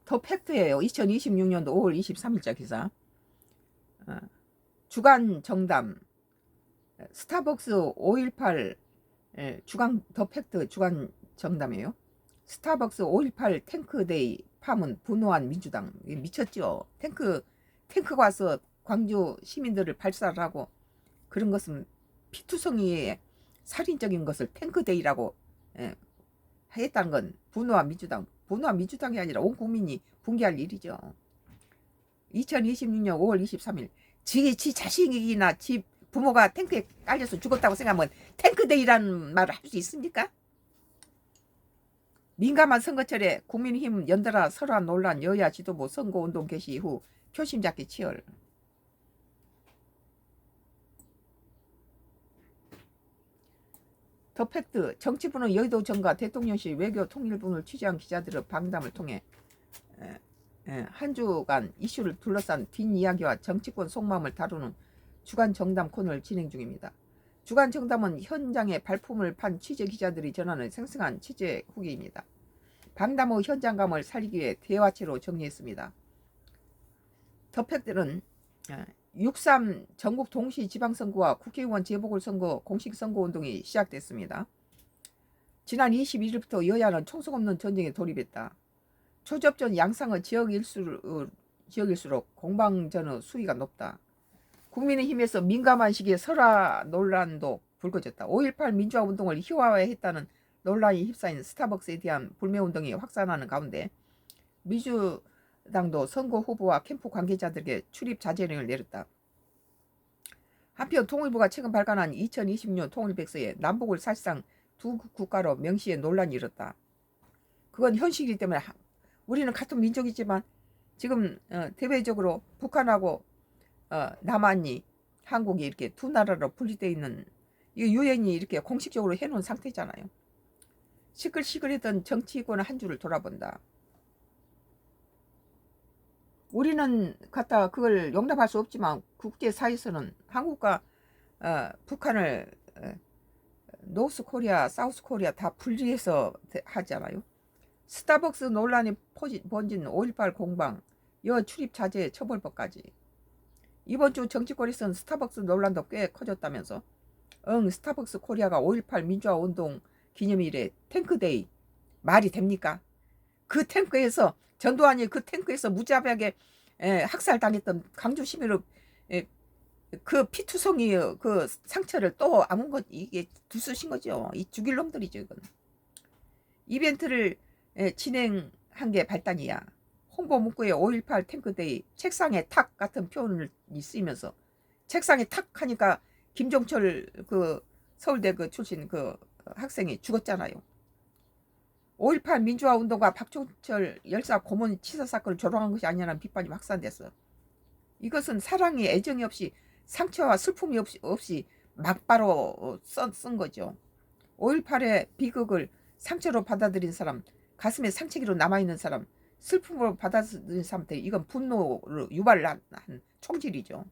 더 팩트예요. 2026년도 5월 23일자 기사. 주간 정담 스타벅스 5.18 주간 더 팩트 주간 정담이에요. 스타벅스 5.18 탱크데이 파문 분노한 민주당. 미쳤죠. 탱크가 와서 광주 시민들을 발사를 하고 그런 것은 피투성이의 살인적인 것을 탱크데이라고 했다는 건 분노한 민주당이 아니라 온 국민이 분개할 일이죠. 2026년 5월 23일 지 자식이나 지 부모가 탱크에 깔려서 죽었다고 생각하면 탱크데이라는 말을 할 수 있습니까? 민감한 선거철에 국민의힘 연달아 설화 논란 여야 지도부 선거운동 개시 이후 표심잡기 치열. 더 팩트 정치부는 여의도 정가 대통령실 외교통일부를 취재한 기자들의 방담을 통해 한 주간 이슈를 둘러싼 뒷이야기와 정치권 속마음을 다루는 주간 정담 코너를 진행 중입니다. 주간 정담은 현장에 발품을 판 취재 기자들이 전하는 생생한 취재 후기입니다. 방담 후 현장감을 살리기 위해 대화체로 정리했습니다. 더 팩트는 6.3 전국 동시 지방선거와 국회의원 재보궐선거 공식 선거운동이 시작됐습니다. 지난 21일부터 여야는 총성 없는 전쟁에 돌입했다. 초접전 양상의 지역일수록 공방전의 수위가 높다. 국민의힘에서 민감한 시기에 설화 논란도 불거졌다. 5.18 민주화운동을 희화화했다는 논란이 휩싸인 스타벅스에 대한 불매운동이 확산하는 가운데 민주당도 선거 후보와 캠프 관계자들에게 출입 자제령을 내렸다. 한편 통일부가 최근 발간한 2026년 통일백서에 남북을 사실상 두 국가로 명시해 논란이 일었다. 그건 현실이기 때문에 우리는 같은 민족이지만 지금 대외적으로 북한하고 남한이 한국이 이렇게 두 나라로 분리되어 있는 이 유엔이 이렇게 공식적으로 해놓은 상태잖아요. 시끌시끌했던 정치권 한 주를 돌아본다. 우리는 갖다 그걸 용납할 수 없지만 국제사회에서는 한국과 북한을 노스 코리아, 사우스 코리아 다 분리해서 하잖아요. 스타벅스 논란이 번진 5.18 공방, 여출입 자제 처벌법까지. 이번 주 정치권에서는 스타벅스 논란도 꽤 커졌다면서 스타벅스 코리아가 5.18 민주화 운동 기념일에 탱크데이 말이 됩니까? 그 탱크에서 전두환이 그 탱크에서 무자비하게 학살당했던 강주 시민의 그 피투성이 그 상처를 또 아문 것 이게 두쓰신 거죠. 이 죽일 놈들이죠. 이건 이벤트를 진행한 게 발단이야. 홍보 문구에 5.18 탱크데이 책상에 탁 같은 표현을 쓰면서 책상에 탁 하니까 김종철 그 서울대 그 출신 그 학생이 죽었잖아요. 5.18 민주화 운동과 박종철 열사 고문 치사 사건을 조롱한 것이 아니냐는 비판이 확산됐어. 이것은 사랑이 애정이 없이 상처와 슬픔이 없이 막바로 쓴 거죠. 5.18의 비극을 상처로 받아들인 사람, 가슴에 상처기로 남아있는 사람, 슬픔으로 받아들인 사람들, 이건 분노를 유발한 총질이죠.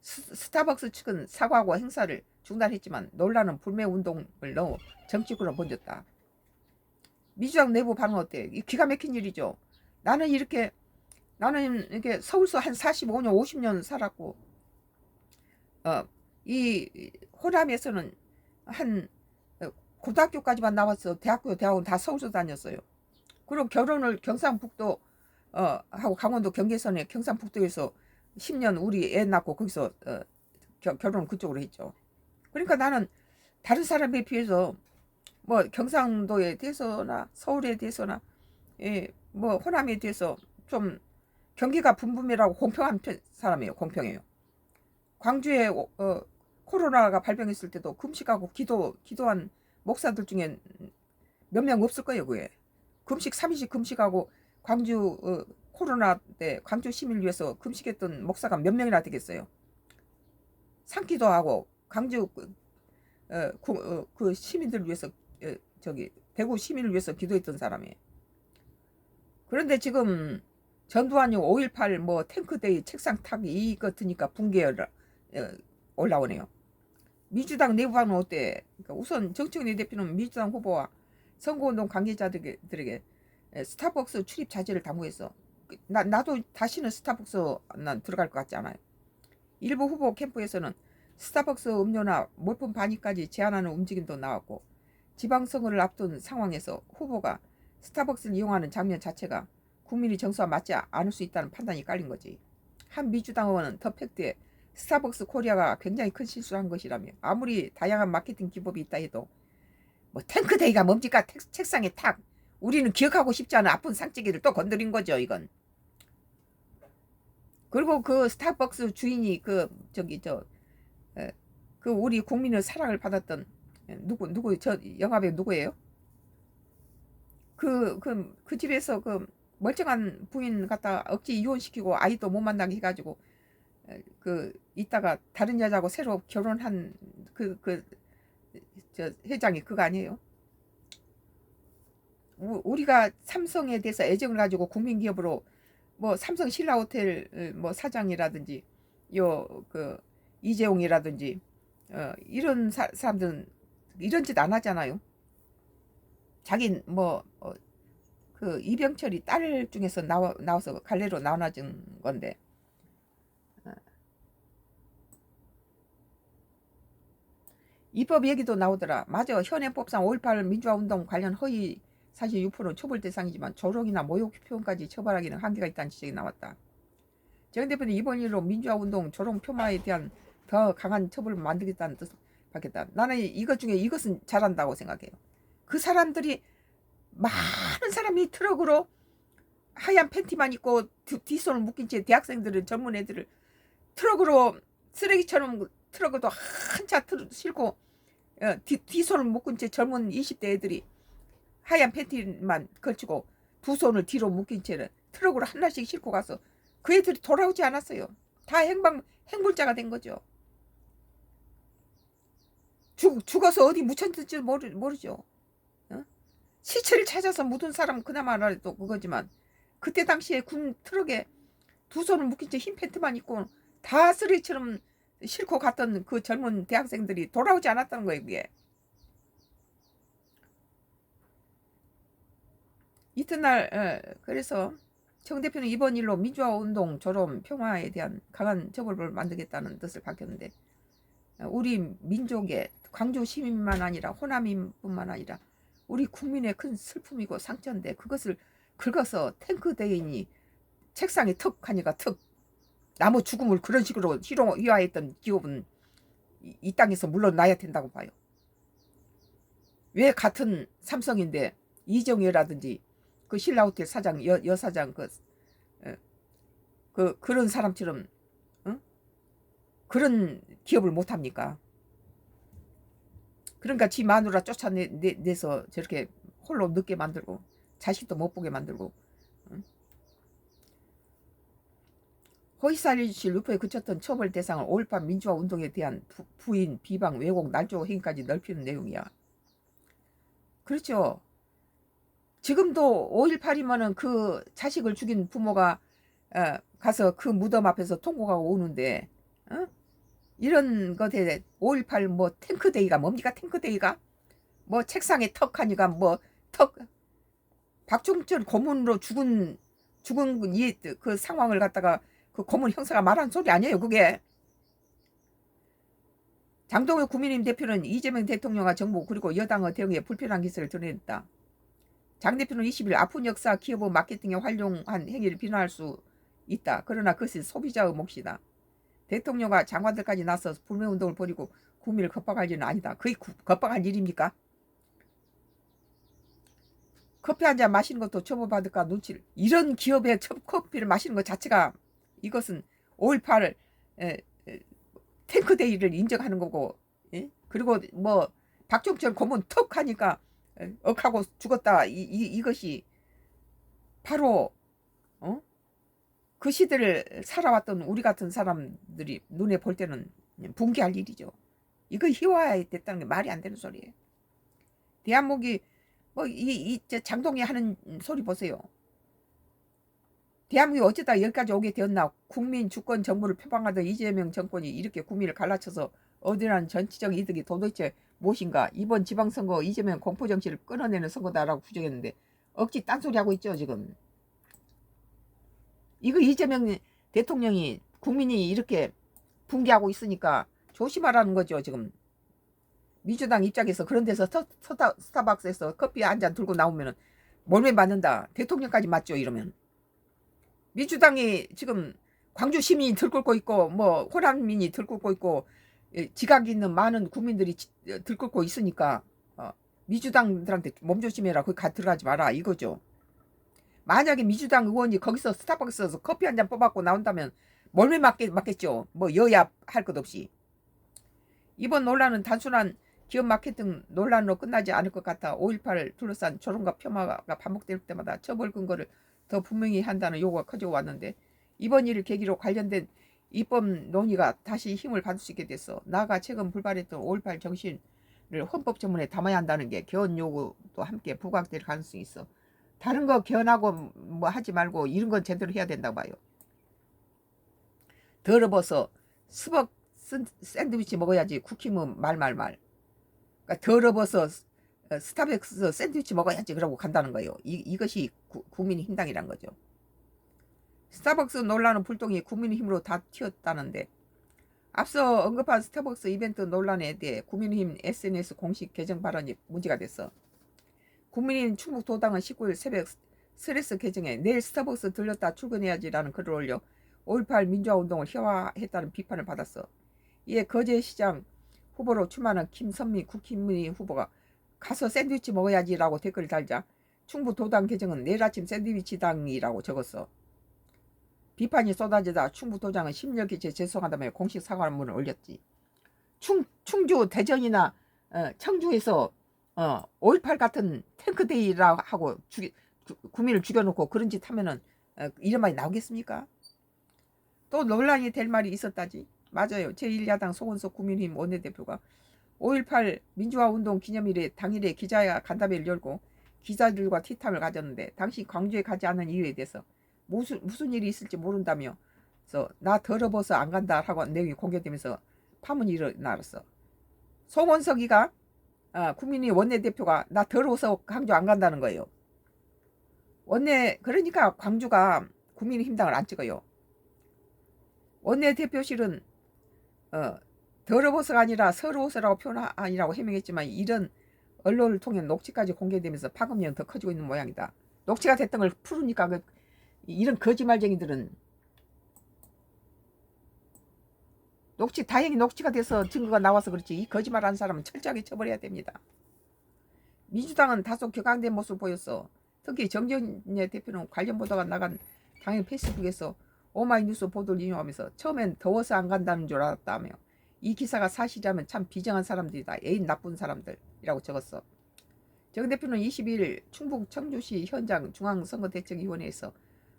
스타벅스 측은 사과하고 행사를 중단했지만 논란은 불매운동을 넣어 정치권으로 번졌다. 민주당 내부 반응 어때? 기가 막힌 일이죠. 나는 이렇게 서울서 한 45년 50년 살았고 이 호남에서는 한 고등학교까지만 나왔어. 대학원 다 서울서 다녔어요. 그리고 결혼을 경상북도 하고 강원도 경계선에 경상북도에서 10년 우리 애 낳고 거기서 결혼을 그쪽으로 했죠. 그러니까 나는 다른 사람에 비해서 뭐 경상도에 대해서나 서울에 대해서나 뭐 호남에 대해서 좀 경기가 분분해라고 공평한 사람이에요. 공평해요. 광주에 코로나가 발병했을 때도 금식하고 기도한 목사들 중에 몇 명 없을 거예요. 그게 금식 3일씩 금식하고 광주 코로나 때 광주 시민을 위해서 금식했던 목사가 몇 명이나 되겠어요. 산기도 하고 광주 그 시민들을 위해서 대구 시민을 위해서 기도했던 사람이에요. 그런데 지금 전두환이 5.18 뭐 탱크데이 책상 타기 이거 드니까 붕괴가 올라오네요. 민주당 내부 반응은 어때? 그러니까 우선 정청래 대표는 민주당 후보와 선거운동 관계자들에게 스타벅스 출입 자제를 당부했어. 나도 다시는 스타벅스 난 들어갈 것 같지 않아요. 일부 후보 캠프에서는 스타벅스 음료나 몰품 반입까지 제한하는 움직임도 나왔고, 지방선거를 앞둔 상황에서 후보가 스타벅스를 이용하는 장면 자체가 국민의 정서와 맞지 않을 수 있다는 판단이 깔린 거지. 한 민주당 의원은 더 팩트에 스타벅스 코리아가 굉장히 큰 실수를 한 것이라며, 아무리 다양한 마케팅 기법이 있다 해도 뭐 탱크데이가 뭡니까? 책상에 탁, 우리는 기억하고 싶지 않은 아픈 상징기를 또 건드린 거죠, 이건. 그리고 그 스타벅스 주인이 그 저기 그 우리 국민의 사랑을 받았던 누구 저 영화배우 누구예요? 그 집에서 그 멀쩡한 부인 갖다 억지 이혼시키고 아이도 못 만나게 해가지고 그 이따가 다른 여자하고 새로 결혼한 저 회장이 그거 아니에요? 우리가 삼성에 대해서 애정을 가지고 국민기업으로 뭐 삼성 신라호텔 뭐 사장이라든지 요 그 이재용이라든지 이런 사람들은 이런 짓 안 하잖아요. 자기 그 이병철이 딸 중에서 나와서 갈래로 나눠진 건데. 어, 입법 얘기도 나오더라. 맞아. 현행법상 5.18 민주화운동 관련 허위 사실 유포는 처벌 대상이지만 조롱이나 모욕 표현까지 처벌하기는 한계가 있다는 지적이 나왔다. 정 대표는 이번 일로 민주화운동 조롱 폄하에 대한 더 강한 처벌을 만들겠다는 뜻을 밝혔다. 나는 이것 중에 이것은 잘한다고 생각해요. 그 사람들이 많은 사람이 트럭으로 하얀 팬티만 입고 뒷손을 묶인 채 대학생들을 젊은 애들을 트럭으로 쓰레기처럼 트럭으로 한차 싣고 뒷손을 묶은 채 젊은 20대 애들이 하얀 팬티만 걸치고 두 손을 뒤로 묶인 채는 트럭으로 하나씩 싣고 가서 그 애들이 돌아오지 않았어요. 다 행불자가 된 거죠. 죽어서 어디 묻혔는지 모르죠. 어? 시체를 찾아서 묻은 사람 그나마라도 그거지만 그때 당시에 군 트럭에 두 손을 묶인 채 흰 팬트만 입고 다 쓰레기처럼 싣고 갔던 그 젊은 대학생들이 돌아오지 않았다는 거예요. 그게. 이튿날 그래서 정 대표는 이번 일로 민주화운동 졸업 평화에 대한 강한 처벌을 만들겠다는 뜻을 밝혔는데, 우리 민족의 광주 시민만 아니라 호남인뿐만 아니라 우리 국민의 큰 슬픔이고 상처인데 그것을 긁어서 탱크대인이 책상에 턱 하니까 턱 나무 죽음을 그런 식으로 희화했던 기업은 이 땅에서 물러나야 된다고 봐요. 왜 같은 삼성인데 이정효라든지 그 신라호텔 사장 여사장 그런 사람처럼 그런 기업을 못합니까? 그러니까 지 마누라 쫓아내서 저렇게 홀로 늦게 만들고 자식도 못 보게 만들고 허위사실 유포에 그쳤던 처벌 대상을 5.18 민주화 운동에 대한 부인, 비방, 왜곡, 날조 행위까지 넓히는 내용이야. 그렇죠. 지금도 5.18이면은 그 자식을 죽인 부모가 가서 그 무덤 앞에서 통곡하고 오는데 이런 것에 5.18 뭐 탱크데이가 뭡니까? 탱크데이가 뭐 책상에 턱 하니까 뭐 턱 박종철 고문으로 죽은 그 상황을 갖다가 그 고문 형사가 말한 소리 아니에요 그게. 장동혁 국민의힘 대표는 이재명 대통령과 정부 그리고 여당의 대응에 불편한 기세를 드러냈다. 장 대표는 20일 아픈 역사 기업의 마케팅에 활용한 행위를 비난할 수 있다. 그러나 그것이 소비자의 몫이다. 대통령과 장관들까지 나서서 불매운동을 벌이고 국민을 겁박할 일은 아니다. 그게 겁박할 일입니까? 커피 한 잔 마시는 것도 처벌받을까 눈치를. 이런 기업의 커피를 마시는 것 자체가 이것은 5.18 탱크데이를 인정하는 거고, 예? 그리고 뭐 박종철 고문 턱 하니까 억하고 죽었다. 이것이 바로 그 시대를 살아왔던 우리 같은 사람들이 눈에 볼 때는 붕괴할 일이죠. 이거 희화화됐다는 게 말이 안 되는 소리예요. 대한민국이 뭐 장동이 하는 소리 보세요. 대한민국이 어쩌다 여기까지 오게 되었나. 국민 주권 정부를 표방하던 이재명 정권이 이렇게 국민을 갈라쳐서 얻으라는 정치적 이득이 도대체 무엇인가. 이번 지방선거 이재명 공포정치를 끊어내는 선거다라고 부정했는데 억지 딴소리 하고 있죠 지금. 이거 이재명 대통령이 국민이 이렇게 붕괴하고 있으니까 조심하라는 거죠 지금. 민주당 입장에서 그런 데서 스타벅스에서 커피 한 잔 들고 나오면은 몰매 맞는다. 대통령까지 맞죠 이러면. 민주당이 지금 광주 시민이 들끓고 있고 뭐 호남민이 들끓고 있고 지각 있는 많은 국민들이 들끓고 있으니까 민주당들한테 몸조심해라. 거기 들어가지 마라 이거죠. 만약에 민주당 의원이 거기서 스타벅스에서 커피 한 잔 뽑았고 나온다면 몰매 맞겠죠. 뭐 여야 할 것 없이. 이번 논란은 단순한 기업 마케팅 논란으로 끝나지 않을 것 같아 5.18을 둘러싼 조롱과 폄하가 반복될 때마다 처벌 근거를 더 분명히 한다는 요구가 커져 왔는데 이번 일을 계기로 관련된 입법 논의가 다시 힘을 받을 수 있게 됐어. 나아가 최근 불발했던 5.18 정신을 헌법 전문에 담아야 한다는 게 개헌 요구도 함께 부각될 가능성이 있어. 다른 거 개헌하고 뭐 하지 말고 이런 건 제대로 해야 된다고 봐요. 더러워서 스벅 샌드위치 먹어야지 쿠키면 말. 그러니까 더러워서 스타벅스 샌드위치 먹어야지 그러고 간다는 거예요. 이것이 국민의힘당이란 거죠. 스타벅스 논란은 불똥이 국민의힘으로 다 튀었다는데 앞서 언급한 스타벅스 이벤트 논란에 대해 국민의힘 SNS 공식 계정 발언이 문제가 됐어. 국민의힘 충북도당은 19일 새벽 스레스 계정에 내일 스타벅스 들렸다 출근해야지라는 글을 올려 5.18 민주화운동을 희화했다는 비판을 받았어. 이에 거제시장 후보로 출마하는 김선미 국힘의 후보가 가서 샌드위치 먹어야지라고 댓글을 달자 충북도당 계정은 내일 아침 샌드위치당이라고 적었어. 비판이 쏟아지다 충북도당은 심려기체 죄송하다며 공식 사과문을 올렸지. 충주 대전이나 청주에서 5.18 같은 탱크데이라고 하고 국민을 죽여놓고 그런 짓 하면은 이런 말이 나오겠습니까? 또 논란이 될 말이 있었다지. 맞아요. 제1야당 송원석 국민의힘 원내대표가 5.18 민주화운동 기념일에 당일에 기자 간담회를 열고 기자들과 티타임을 가졌는데 당시 광주에 가지 않은 이유에 대해서 무슨 일이 있을지 모른다며 그래서 나 더러워서 안 간다 하고 내용이 공개되면서 파문이 일어났어. 송원석이가 국민의힘 원내대표가 나 더러워서 광주 안 간다는 거예요. 그러니까 광주가 국민의힘당을 안 찍어요. 원내대표실은 더러워서가 아니라 서러워서라고 표현하니라고 해명했지만 이런 언론을 통해 녹취까지 공개되면서 파급력은 더 커지고 있는 모양이다. 녹취가 됐던 걸 풀으니까 이런 거짓말쟁이들은 다행히 녹취가 돼서 증거가 나와서 그렇지 이 거짓말하는 사람은 철저하게 처벌해야 됩니다. 민주당은 다소 격앙된 모습을 보였어. 특히 정전예 대표는 관련 보도가 나간 당일 페이스북에서 오마이뉴스 보도를 인용하면서 처음엔 더워서 안 간다는 줄 알았다며 이 기사가 사실이라면 참 비정한 사람들이다. 애인 나쁜 사람들이라고 적었어. 정 대표는 22일 충북 청주시 현장 중앙선거대책위원회에서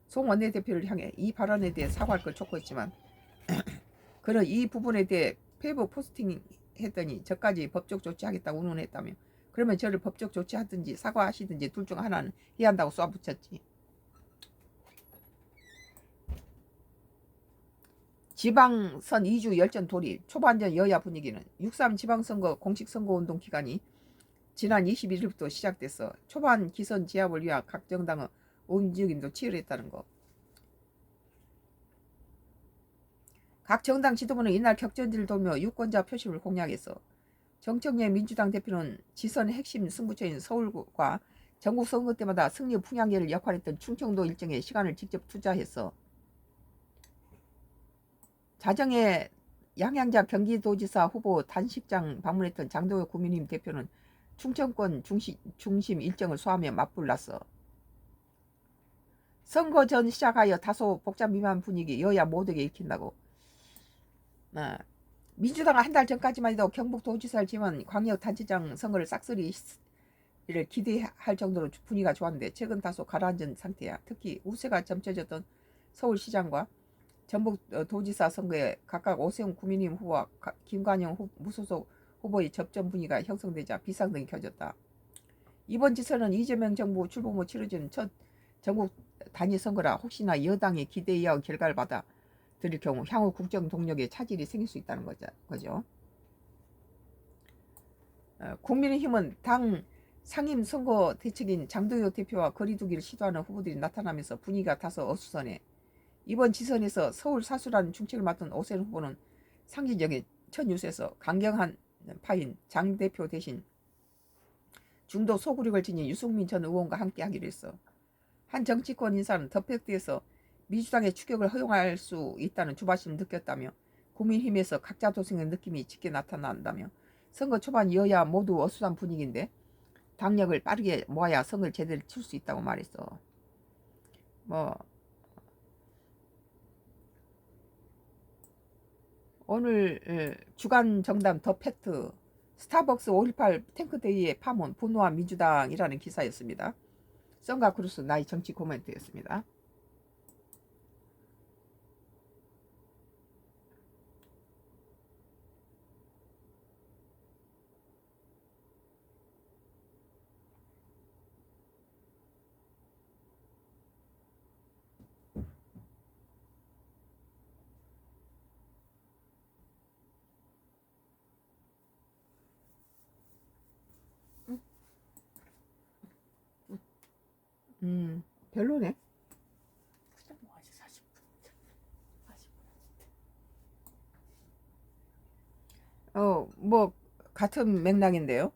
송 원내대표를 향해 이 발언에 대해 사과할 걸 촉구했지만 그는 이 부분에 대해 페이북 포스팅 했더니 저까지 법적 조치하겠다고 운운했다며 그러면 저를 법적 조치하든지 사과하시든지 둘 중 하나는 해야 한다고 쏘아붙였지. 지방선 2주 열전 돌입 초반전 여야 분위기는 6.3 지방선거 공식선거운동 기간이 지난 21일부터 시작됐어. 초반 기선 제압을 위한 각 정당의 움직임도 치열했다는 거. 각 정당 지도부는 이날 격전지를 돌며 유권자 표심을 공략했어. 정청래 민주당 대표는 지선 핵심 승부처인 서울과 전국 선거 때마다 승리 풍향계를 역할했던 충청도 일정에 시간을 직접 투자했어. 자정에 양양자 경기도지사 후보 단식장 방문했던 장도혁 국민의힘 대표는 충청권 중심 일정을 소화하며 맞불났어. 선거 전 시작하여 다소 복잡미만 분위기 여야 모두에게 읽힌다고. 민주당은 한 달 전까지만 해도 경북도지사를 지원 광역단체장 선거를 싹쓸이를 기대할 정도로 분위기가 좋았는데 최근 다소 가라앉은 상태야. 특히 우세가 점쳐졌던 서울시장과 전북도지사 선거에 각각 오세훈 국민의힘 후보와 김관영 무소속 후보의 접전 분위기가 형성되자 비상등이 켜졌다. 이번 지선은 이재명 정부 출범 후 치러진 첫 전국 단위 선거라 혹시나 여당의 기대 이하 결과를 받아 들일 경우 향후 국정 동력에 차질이 생길 수 있다는 거죠. 국민의힘은 당 상임 선거 대책인 장도요 대표와 거리두기를 시도하는 후보들이 나타나면서 분위기가 다소 어수선해. 이번 지선에서 서울 사수라는 중책을 맡은 오세훈 후보는 상징적인 첫 뉴스에서 강경한 파인 장 대표 대신 중도 소구력을 지닌 유승민 전 의원과 함께 하기로 했어. 한 정치권 인사는 더 팩트에서 민주당의 추격을 허용할 수 있다는 주바심을 느꼈다며 국민힘에서 각자 도생의 느낌이 짙게 나타난다며 선거 초반 여야 모두 어수선 분위기인데 당력을 빠르게 모아야 선거를 제대로 칠 수 있다고 말했어. 뭐 오늘 주간 정담 더 팩트 스타벅스 5.18 탱크데이의 파문 분노한 민주당이라는 기사였습니다. 썬가 크루스 나의 정치 코멘트였습니다. 별로네. 뭐 같은 맥락인데요.